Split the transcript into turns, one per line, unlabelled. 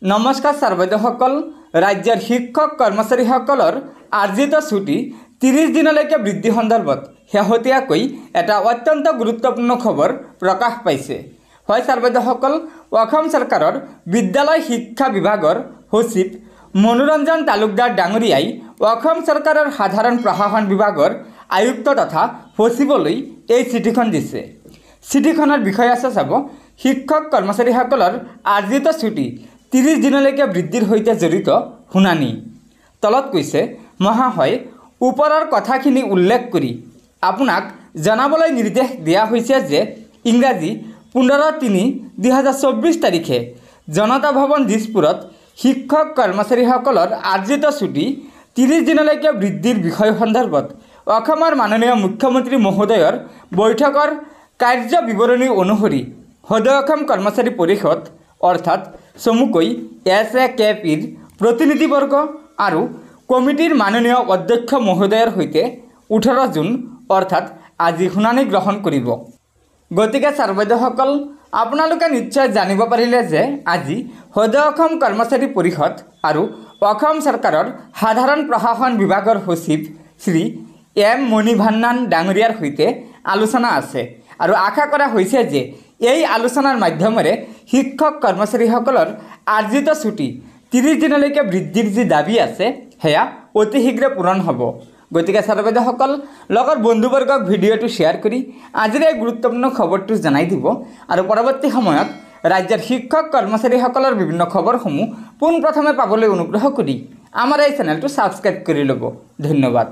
নমস্কাৰ ছাৰবাইদেউসকল। ৰাজ্যৰ শিক্ষক কৰ্মচাৰীসকলৰ আৰ্জিত ছুটি 30 দিনলৈকে বৃদ্ধি সন্দৰ্ভত শেহতীয়াকৈ এটা অত্যন্ত গুৰুত্বপূৰ্ণ খবৰ প্ৰকাশ পাইছে। হয় ছাৰবাইদেউসকল, অসম চৰকাৰৰ বিদ্যালয় শিক্ষা বিভাগৰ সচিব মনোৰঞ্জন তালুকদাৰ ডাঙৰীয়াই অসম চৰকাৰৰ সাধাৰণ প্ৰশাসন বিভাগৰ আয়ুক্ত তথা সচিবলৈ এই চিঠিখন দিছে। চিঠিখনৰ বিষয় আছে চাব, শিক্ষক কৰ্মচাৰীসকলৰ আৰ্জিত ছুটি 30 দিনলৈকে বৃদ্ধিৰ সৈতে জড়িত শুনানি। তলত কৈছে, মহাশয়, ওপৰৰ কথাখিনি উল্লেখ কৰি আপোনাক জনাবলৈ নিৰ্দেশ দিয়া হৈছে যে ইংৰাজী 15/3/2024 তাৰিখে জনতা ভৱন দিছপুৰত শিক্ষক কৰ্মচাৰীসকলৰ আৰ্জিত ছুটি 30 দিনলৈকে বৃদ্ধিৰ বিষয় সন্দৰ্ভত অসমৰ মাননীয় মুখ্যমন্ত্ৰী মহোদয়ৰ বৈঠকৰ কাৰ্য বিৱৰণী অনুসৰি সদৌ অসম কৰ্মচাৰী পৰিষদ অৰ্থাৎ চমুকৈ SAKPৰ প্ৰতিনিধিবৰ্গ আৰু কমিটিৰ মাননীয় অধ্যক্ষ মহোদয়ৰ সৈতে 18 জুন অৰ্থাৎ আজি শুনানি গ্ৰহণ কৰিব। গতিকে ছাৰবাইদেউসকল, আপোনালোকে নিশ্চয় জানিব পাৰিলে যে আজি সদৌ অসম কৰ্মচাৰী পৰিষদ আৰু অসম চৰকাৰৰ সাধাৰণ প্ৰশাসন বিভাগৰ সচিব শ্ৰী M মণিভান্নান ডাঙৰীয়াৰ সৈতে আলোচনা আছে আৰু আশা কৰা হৈছে যে এই আলোচনাৰ মাধ্যমেৰে শিক্ষক কৰ্মচাৰীসকলৰ আৰ্জিত ছুটি 30 দিনলৈকে বৃদ্ধিৰ যি দাবী আছে সেয়া অতি শীঘ্ৰে পূৰণ হ'ব। গতিকে ছাৰবাইদেউসকল, লগৰ বন্ধুবৰ্গক ভিডিঅ'টো শ্বেয়াৰ কৰি আজিৰ এই গুৰুত্বপূৰ্ণ খবৰটো জনাই দিব আৰু পৰৱৰ্তী সময়ত ৰাজ্যৰ শিক্ষক কৰ্মচাৰীসকলৰ বিভিন্ন খবৰসমূহ পোনপ্ৰথমে পাবলৈ অনুগ্ৰহ কৰি আমাৰ এই চেনেলটো ছাবস্ক্ৰাইব কৰি ল'ব। ধন্যবাদ।